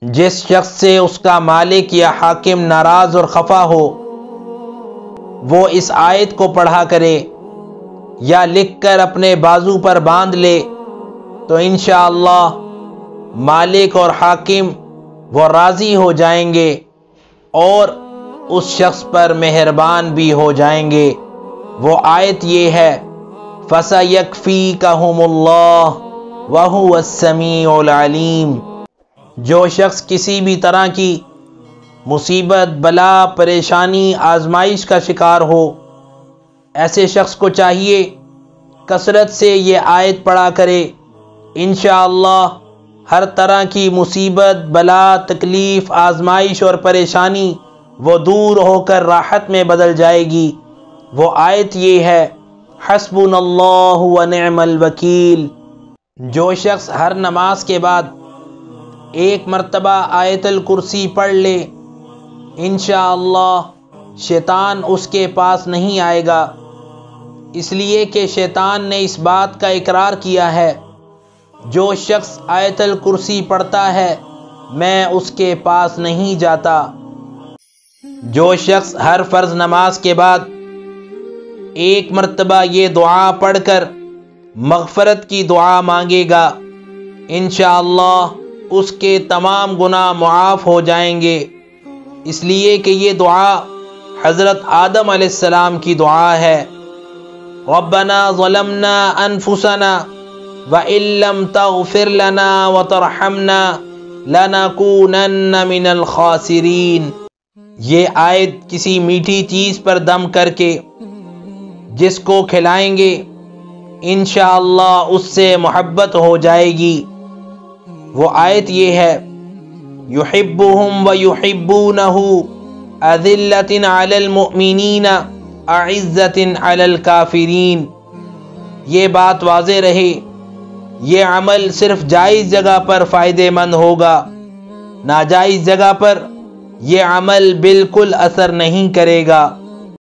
جس شخص سے اس کا مالک یا حاکم ناراض اور خفا ہو وہ اس آیت کو پڑھا کرے یا لکھ کر اپنے بازو پر باندھ لے تو انشاءاللہ مالک اور حاکم وہ راضی ہو جائیں گے اور اس شخص پر مہربان بھی ہو جائیں گے۔ وہ آیت یہ ہے فَسَيَكْفِيكَهُمُ اللَّهُ وَهُوَ السَّمِيعُ الْعَلِيمُ۔ جو شخص کسی بھی طرح کی مصیبت، بلا، پریشانی، آزمائش کا شکار ہو، ایسے شخص کو چاہیے کثرت سے یہ آیت پڑھا کرے، انشاءاللہ ہر طرح کی مصیبت، بلا، تکلیف، آزمائش اور پریشانی وہ دور ہو کر راحت میں بدل جائے گی۔ وہ آیت یہ ہے حسبنا اللہ ونعم الوکیل۔ جو شخص ہر نماز کے بعد ایک مرتبہ آیت الکرسی پڑھ لے انشاءاللہ شیطان اس کے پاس نہیں آئے گا، اس لیے کہ شیطان نے اس بات کا اقرار کیا ہے جو شخص آیت الکرسی پڑھتا ہے میں اس کے پاس نہیں جاتا۔ جو شخص ہر فرض نماز کے بعد ایک مرتبہ یہ دعا پڑھ کر مغفرت کی دعا مانگے گا انشاءاللہ اس کے تمام گناہ معاف ہو جائیں گے، اس لیے کہ یہ دعا حضرت آدم علیہ السلام کی دعا ہے ربنا ظلمنا انفسنا وَإِن لَّمْ تَغْفِرْ لَنَا وَتَرْحَمْنَا لَنَكُونَنَّ مِنَ الْخَاسِرِينَ۔ یہ آیت کسی میٹھی چیز پر دم کر کے جس کو کھلائیں گے انشاءاللہ اس سے محبت ہو جائے گی۔ وہ آیت یہ ہے يُحِبُّهُمْ وَيُحِبُّونَهُ أَذِلَّةٍ عَلَى الْمُؤْمِنِينَ أَعِزَّةٍ عَلَى الْكَافِرِينَ۔ یہ بات واضح رہے یہ عمل صرف جائز جگہ پر فائدہ مند ہوگا، ناجائز جگہ پر یہ عمل بالکل اثر نہیں کرے گا۔